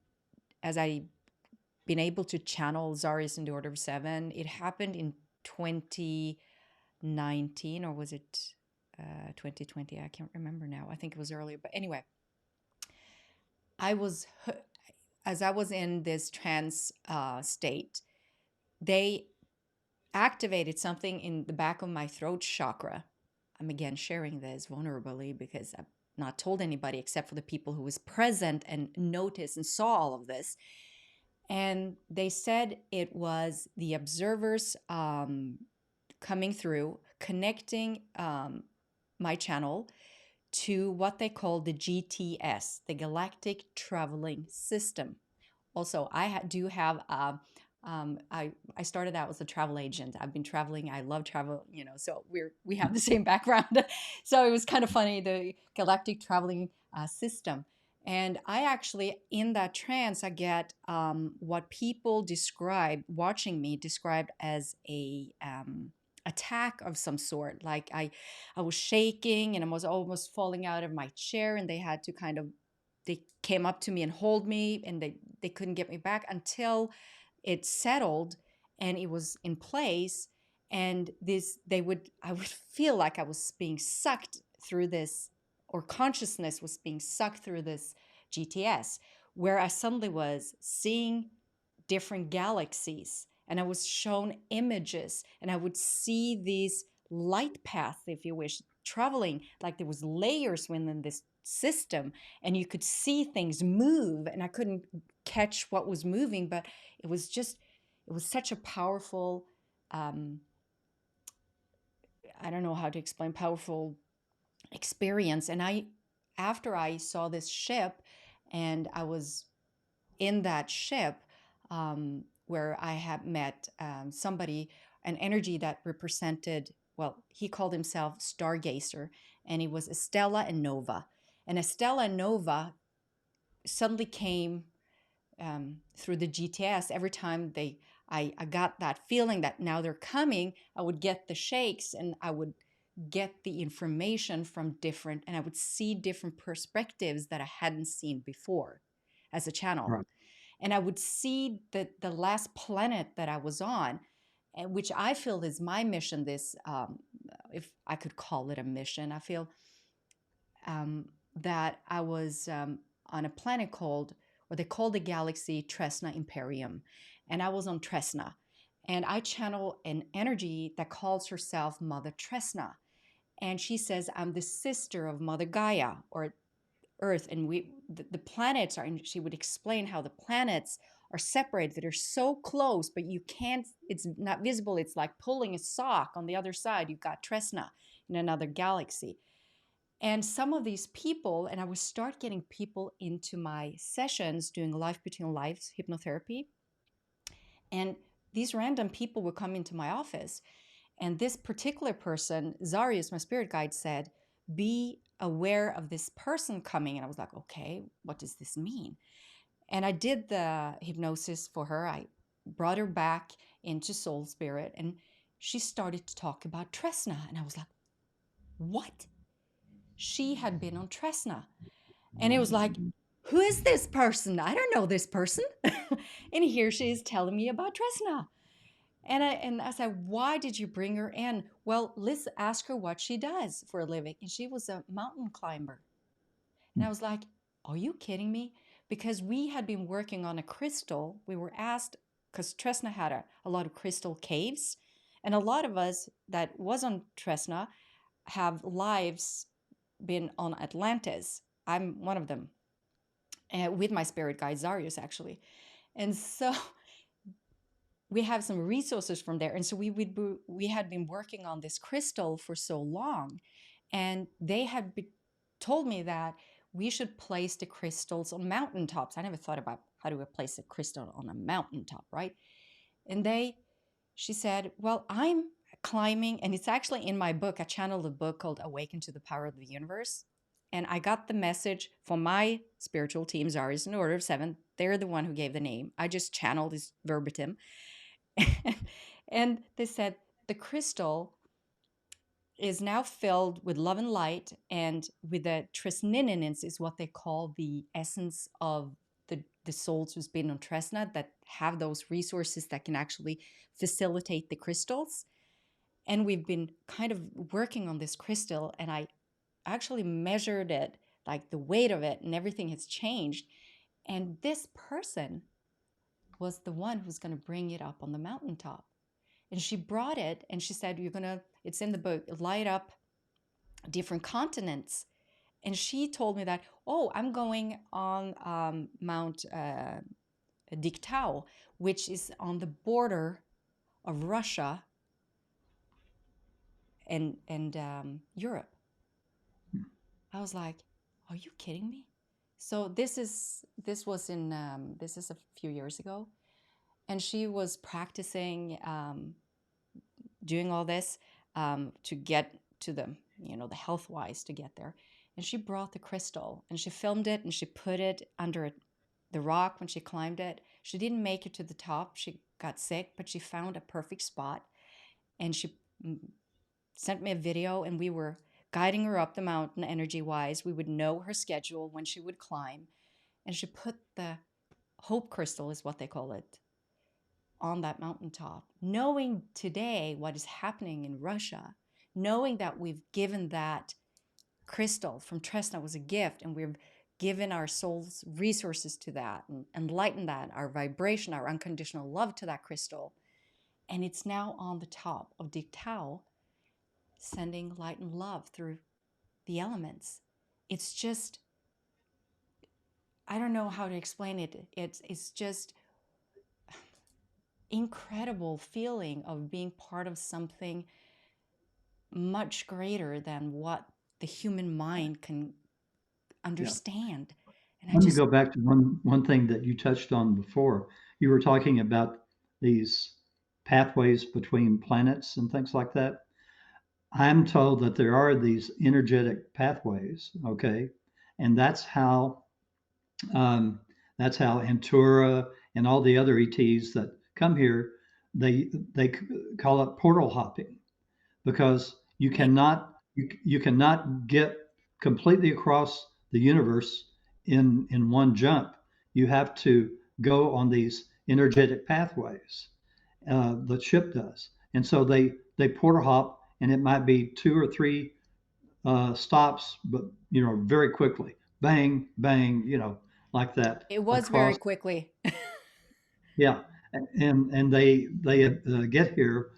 as I been able to channel Zarius in the Order of Seven, it happened in 2019 or was it 2020? I can't remember now. I think it was earlier. But anyway, I was as I was in this trance state, they activated something in the back of my throat chakra. I'm again sharing this vulnerably because I've not told anybody except for the people who was present and noticed and saw all of this. And they said it was the observers coming through, connecting my channel to what they call the GTS, the Galactic Traveling System. Also, do have I started out as a travel agent. I've been traveling. I love travel, so we have the same background. So it was kind of funny, the galactic traveling system. And I actually, in that trance, I get what people describe, watching me, described as a attack of some sort. Like I was shaking and I was almost falling out of my chair, and they had to kind of they came up to me and hold me, and they couldn't get me back until it settled and it was in place. And this they would I would feel like I was being sucked through this, or consciousness was being sucked through this GTS, where I suddenly was seeing different galaxies, and I was shown images, and I would see these light paths, if you wish, traveling like there was layers within this system, and you could see things move, and I couldn't catch what was moving, but it was just it was such a powerful um, I don't know how to explain, powerful experience. And I after I saw this ship and I was in that ship, where I had met somebody, an energy that represented, well, he called himself Stargazer, and it was Estella and Nova. And Estella and Nova suddenly came through the GTS. Every time I got that feeling that now they're coming, I would get the shakes, and I would get the information from different, and I would see different perspectives that I hadn't seen before as a channel. Right. And I would see the last planet that I was on, and which I feel is my mission. This, if I could call it a mission, I feel that I was on a planet called, or they call the galaxy Tresna Imperium, and I was on Tresna, And I channel an energy that calls herself Mother Tresna. And she says, I'm the sister of Mother Gaia, or Earth. And the planets are, and she would explain how the planets are separated, that are so close, but you can't, it's not visible. It's like pulling a sock on the other side. You've got Tresna in another galaxy. And some of these people, and I would start getting people into my sessions doing life between lives hypnotherapy. And these random people would come into my office. And this particular person, Zarius, my spirit guide, said, be aware of this person coming. And I was like, okay, what does this mean? And I did the hypnosis for her. I brought her back into soul spirit, and she started to talk about Tresna. And I was like, what? She had been on Tresna. And it was like, who is this person? I don't know this person. And here she is telling me about Tresna. And I said, why did you bring her in? Well, let's ask her what she does for a living. And she was a mountain climber. And I was like, are you kidding me? Because we had been working on a crystal. We were asked, because Tresna had a lot of crystal caves. And a lot of us that was on Tresna have lives been on Atlantis. I'm one of them, with my spirit guide, Zarius, actually. And so we have some resources from there. And so we had been working on this crystal for so long, and they had told me that we should place the crystals on mountaintops. I never thought about how do we place a crystal on a mountaintop, right? And she said, well, I'm climbing, and it's actually in my book. I channeled a book called Awaken to the Power of the Universe. And I got the message from my spiritual team, Zarius in Order of Seven. They're the one who gave the name. I just channeled this verbatim. And they said the crystal is now filled with love and light, and with the tresninins is what they call the essence of the souls who's been on Tresna, that have those resources that can actually facilitate the crystals. And we've been kind of working on this crystal, and I actually measured it, like the weight of it, and everything has changed. And this person was the one who's going to bring it up on the mountaintop. And she brought it, and she said, it's in the book, light up different continents. And she told me that, oh, I'm going on Mount Dictau, which is on the border of Russia and Europe. I was like, are you kidding me? So this is a few years ago, and she was practicing doing all this to get to the health wise to get there. And she brought the crystal, and she filmed it, and she put it under the rock when she climbed it. She didn't make it to the top. She got sick, but she found a perfect spot, and she sent me a video, and we were guiding her up the mountain energy wise. We would know her schedule when she would climb, and she put the hope crystal, is what they call it, on that mountaintop, knowing today what is happening in Russia, knowing that we've given that crystal from Tresna was a gift, and we've given our soul's resources to that, and enlightened that, our vibration, our unconditional love to that crystal. And it's now on the top of Dictau, sending light and love through the elements. It's just, I don't know how to explain it. It's just incredible feeling of being part of something much greater than what the human mind can Yeah. understand. And I Let me just, go back to one thing that you touched on before. You were talking about these pathways between planets and things like that. I'm told that there are these energetic pathways, okay, and um, that's how Antura and all the other ETs that come here, they call it portal hopping, because me, you cannot get completely across the universe in one jump. You have to go on these energetic pathways. The ship does, and so they portal hop, and it might be two or three stops, but very quickly, bang bang, like that it was very across. quickly. Yeah, and they get here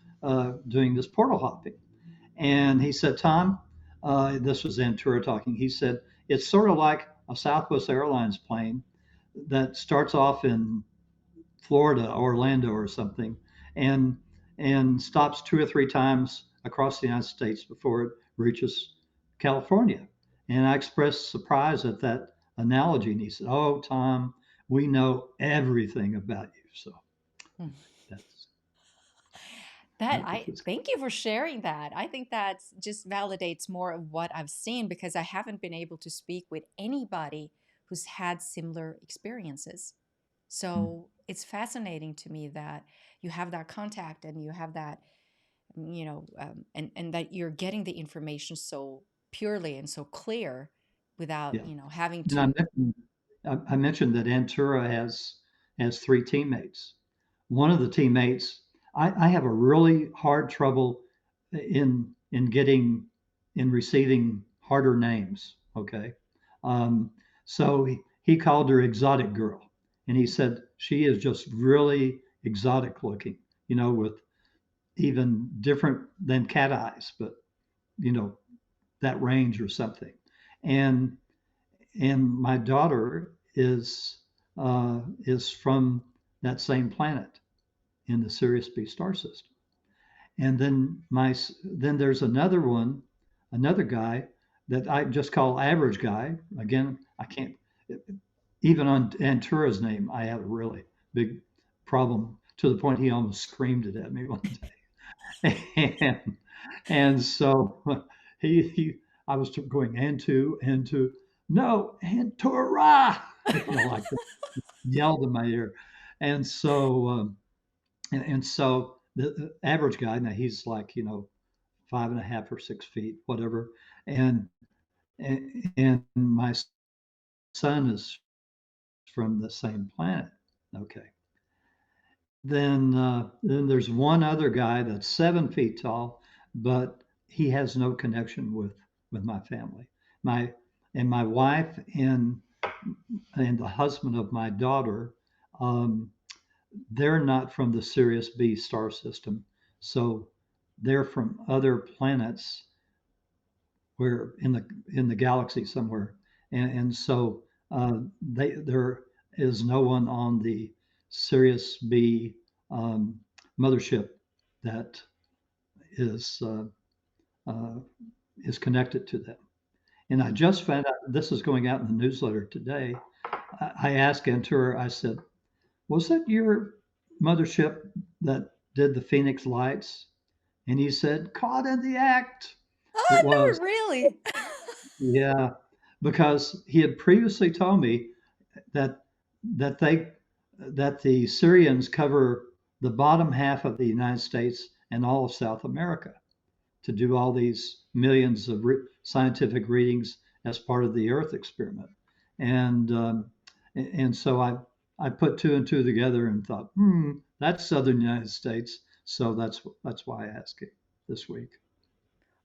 doing this portal hopping. And he said, Tom, this was Antura talking. He said it's sort of like a Southwest Airlines plane that starts off in Florida, Orlando, or something, and and stops two or three times across the United States before it reaches California. And I expressed surprise at that analogy, and he said, "Oh, Tom, we know everything about you." So Hmm. that's That that I was thank you for sharing that. I think that just validates more of what I've seen because I haven't been able to speak with anybody who's had similar experiences. mm, So it's fascinating to me that you have that contact and you have that, and that you're getting the information so purely and so clear without, yeah. having And to. I mentioned that Antura has three teammates. One of the teammates, I have a really hard trouble in getting in receiving harder names. Okay, um, so he called her exotic girl, and he said she is just really exotic looking. With even different than cat eyes, but you know that range or something. And and my daughter is from that same planet in the Sirius B star system. And then there's another guy that I just call average guy. Again, I can't even on Antura's name. I have a really big problem to the point he almost screamed it at me one day. And so he I was going into no Antura, like yelled in my ear. And so and so the average guy, now he's like 5.5 or 6 feet, whatever. And my son is from the same planet. Okay. Then there's one other guy that's 7 feet tall, but he has no connection with my family. My wife and the husband of my daughter, um, they're not from the Sirius B star system, so they're from other planets where in the galaxy somewhere, and so there is no one on the Sirius B um, mothership that is uh, uh, is connected to them. And I just found out this is going out in the newsletter today. I asked Antura, I said, "Was that your mothership that did the Phoenix Lights?" And he said, "Caught in the act." It Oh, was. no, really? Yeah, because he had previously told me that that they that the Syrians cover the bottom half of the United States and all of South America to do all these millions of scientific readings as part of the Earth experiment, and and so I put two and two together and thought, that's Southern United States, so that's why I asked it this week.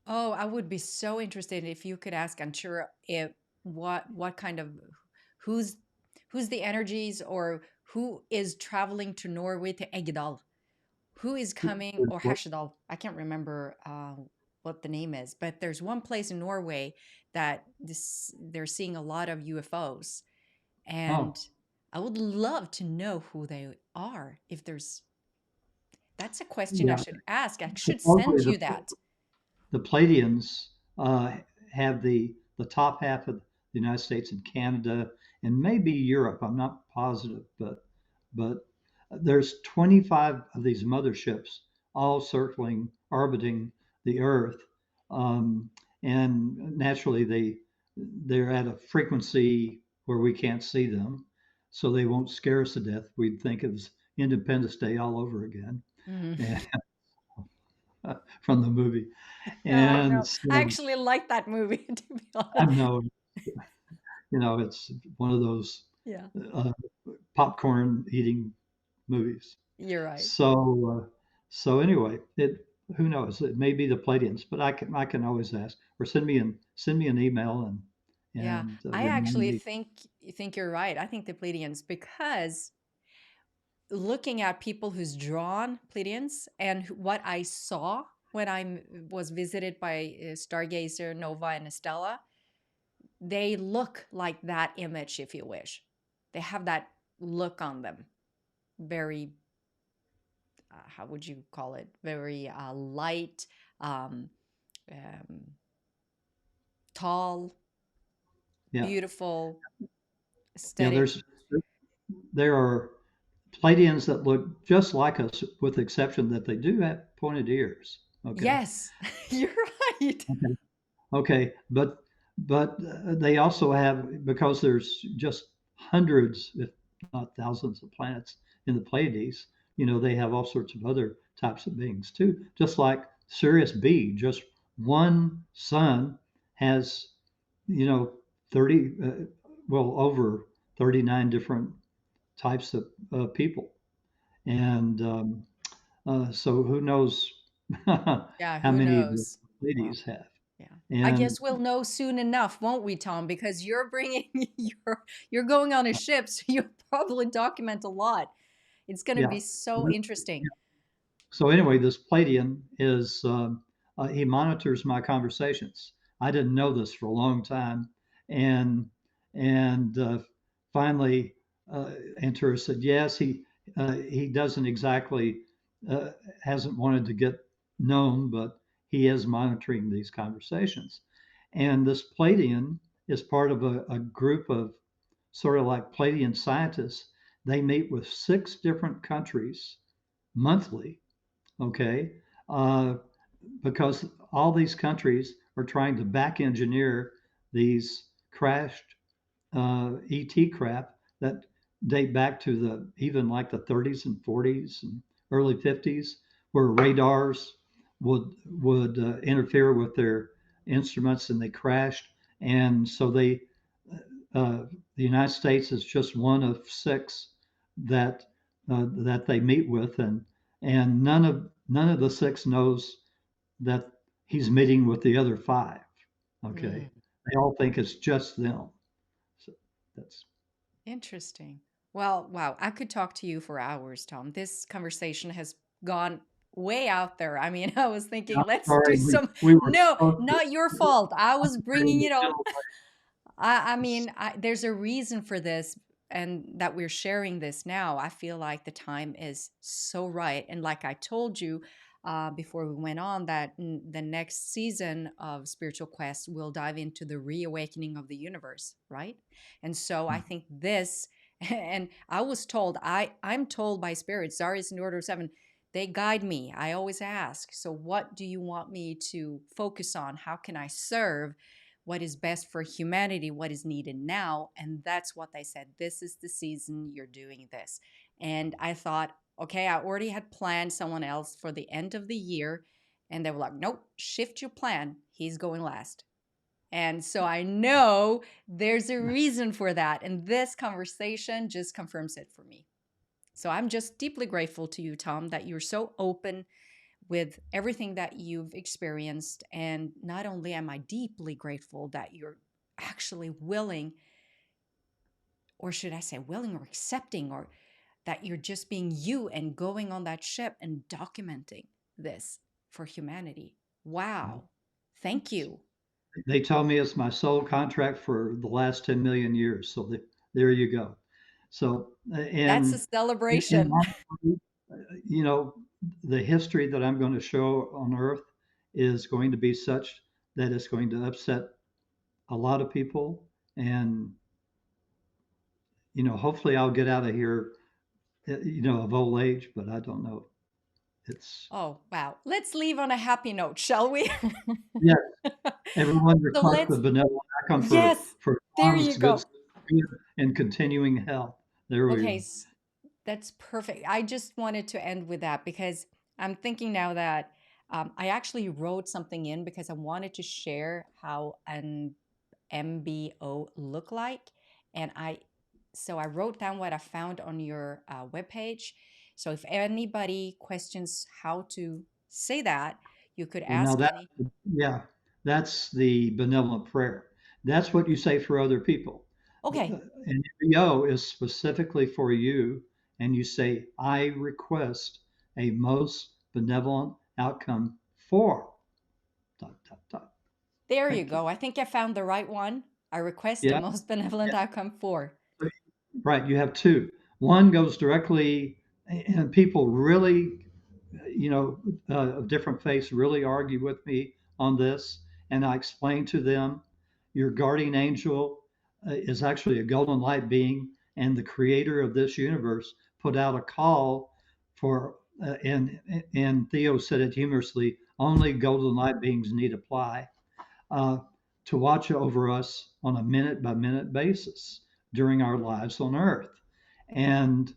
Oh, I would be so interested if you could ask Antura if what kind of who's who's the energies or who is traveling to Norway to Eggedal, who is coming, or Hesjedal. I can't remember what the name is, but there's one place in Norway that they're seeing a lot of UFOs, and Oh, I would love to know who they are. If there's That's a question I yeah. should ask. I should Supposedly send the you that. the Pleiadians have the top half of the United States and Canada and maybe Europe. I'm not positive, but there's 25 of these motherships all circling, orbiting the Earth, um, and naturally they're at a frequency where we can't see them, so they won't scare us to death. We'd think it was Independence Day all over again, Mhm. and, from the movie. I And know. I so actually like that movie, to be I honest. know, it's one of those Yeah, uh, popcorn eating movies. you're right. So anyway, it who knows? It may be the Palladians, but I can always ask or send me an email Yeah, and I remind actually me. think you're right. I think the Pleiadians, because looking at people who's drawn Pleiadians and what I saw when I was visited by Stargazer, Nova, and Stella, they look like that image, if you wish. They have that look on them. Very, how would you call it? Very light, um, um, tall, Yeah. beautiful, Yeah. aesthetic. There are Pleiadians that look just like us, with the exception that they do have pointed ears. Okay. Yes, you're right. Okay. Okay. But they also have, because there's just hundreds, if not thousands, of planets in the Pleiades. They have all sorts of other types of beings too. Just like Sirius B, just one sun has, you know, 30, well, over 39 different types of people. And so who knows Yeah, how who many the knows? Well, ladies have. yeah. I And guess we'll know soon enough, won't we, Tom? Because you're bringing you're going on a ship, so you'll probably document a lot. It's going to yeah. be so interesting. So anyway, this Palladian is he monitors my conversations. I didn't know this for a long time, and and finally, Antura said yes. He doesn't exactly uh, hasn't wanted to get known, but he is monitoring these conversations. And this Palladian is part of a group of sort of like Palladian scientists. They meet with 6 different countries monthly, okay? Uh, because all these countries are trying to back engineer these crashed ET crap that date back to the even like the 30s and 40s and early 50s, where radars would interfere with their instruments and they crashed, and so the United States is just one of 6 that that they meet with, and none of the 6 knows that he's meeting with the other 5. Okay, Mm, they all think it's just them. So that's interesting. Well, wow, I could talk to you for hours, Tom. This conversation has gone way out there. I mean, I was thinking, I'm let's sorry do some. we were No, supposed to not your fault. I was in bringing the it on. middle. I mean, there's a reason for this, and that we're sharing this now. I feel like the time is so right. And like I told you before we went on, that the next season of Spiritual Quest will dive into the reawakening of the universe, right? And so I think this, and I was told, I'm told by spirits, Zarius and the Order of Seven, they guide me. I always ask, so what do you want me to focus on? How can I serve? What is best for humanity, what is needed now? And that's what they said. This is the season you're doing this. And I thought, okay, I already had planned someone else for the end of the year. And they were like, nope, shift your plan. He's going last. And so I know there's a reason for that. And this conversation just confirms it for me. So I'm just deeply grateful to you, Tom, that you're so open with everything that you've experienced. And not only am I deeply grateful that you're actually willing, or should I say willing or accepting, or that you're just being you and going on that ship and documenting this for humanity. Wow. Thank you. They tell me it's my sole contract for the last 10 million years. So there you go. So That's a and celebration. honestly, you know, the history that I'm going to show on Earth is going to be such that it's going to upset a lot of people, and hopefully I'll get out of here, of old age, but I don't know. It's Oh, wow. Let's leave on a happy note, shall we? Yeah, everyone So requests the let's, benevolent outcome yes, for there you Tom's good go. and continuing health. There we Okay, go. that's perfect. I just wanted to end with that because I'm thinking now that I actually wrote something in because I wanted to share how an MBO look like, and I wrote down what I found on your webpage. So if anybody questions how to say that, you could And now ask that, any. yeah, that's the benevolent prayer. That's what you say for other people. Okay, An MBO is specifically for you, and you say, I request a most benevolent outcome for dot, dot, dot. There you Thank you. go. I think I found the right one. I request a Yeah, most benevolent outcome for. yeah. Right. You have two. One goes directly, and people really, you know, of different faiths really argue with me on this. And I explain to them your guardian angel is actually a golden light being, and the creator of this universe put out a call for, and Theo said it humorously, only golden light beings need apply uh, to watch over us on a minute by minute basis during our lives on earth. And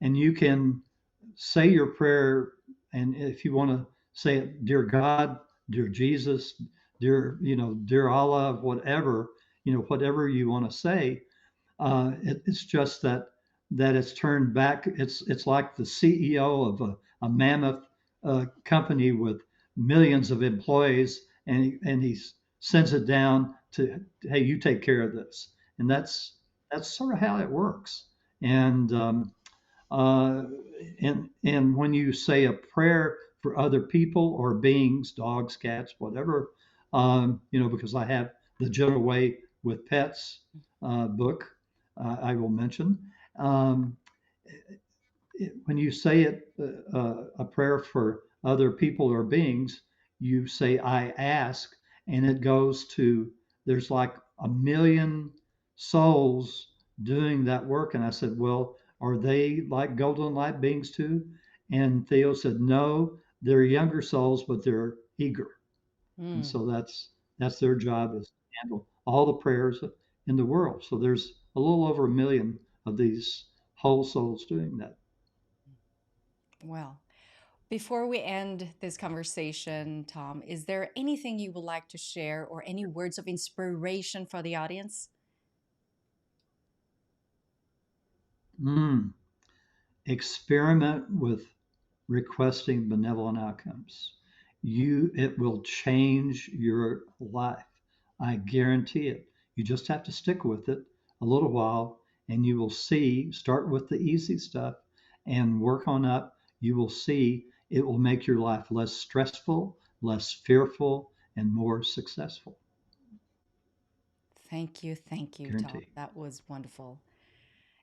you can say your prayer, and if you want to say it, dear God, dear Jesus, dear Allah, whatever, whatever you want to say, it's just that it's turned back. It's like the CEO of a mammoth company with millions of employees, and he sends it down to, hey, you take care of this, and that's sort of how it works. And uh, and when you say a prayer for other people or beings, dogs, cats, whatever, because I have the Gentle Way with Pets book, I will mention. Um, when you say it, a prayer for other people or beings, you say, I ask, and it goes to, there's like a million souls doing that work. And I said, well, are they like golden light beings too? And Theo said, no, they're younger souls, but they're eager. And Mm, so that's their job, is to handle all the prayers in the world. So there's a little over a million of these whole souls doing that. well, before we end this conversation, Tom, is there anything you would like to share or any words of inspiration for the audience? Mm. Experiment with requesting benevolent outcomes. It will change your life. I guarantee it. You just have to stick with it a little while, and you will see. Start with the easy stuff and work on up. You will see it will make your life less stressful, less fearful, and more successful. Thank you, Tom. Guarantee. That was wonderful.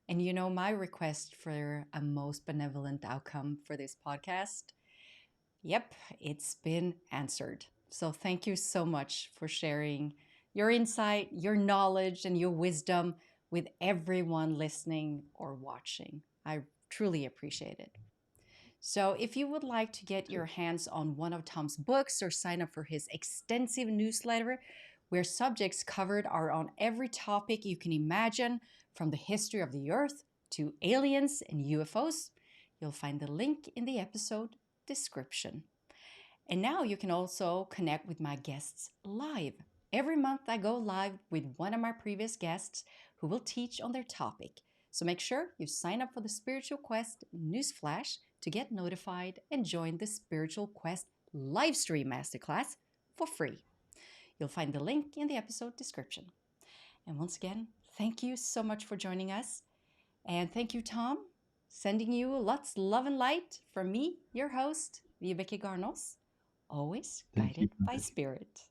And my request for a most benevolent outcome for this podcast, yep, it's been answered. So thank you so much for sharing your insight, your knowledge, and your wisdom with everyone listening or watching. I truly appreciate it. So, if you would like to get your hands on one of Tom's books or sign up for his extensive newsletter, where subjects covered are on every topic you can imagine, from the history of the Earth to aliens and UFOs, you'll find the link in the episode description. And now you can also connect with my guests live. Every month, I go live with one of my previous guests who will teach on their topic. So make sure you sign up for the Spiritual Quest Newsflash to get notified and join the Spiritual Quest Livestream Masterclass for free. You'll find the link in the episode description. And once again, thank you so much for joining us. And thank you, Tom. Sending you lots of love and light from me, your host, Vibeke Garnos, always Thank you. guided by spirit.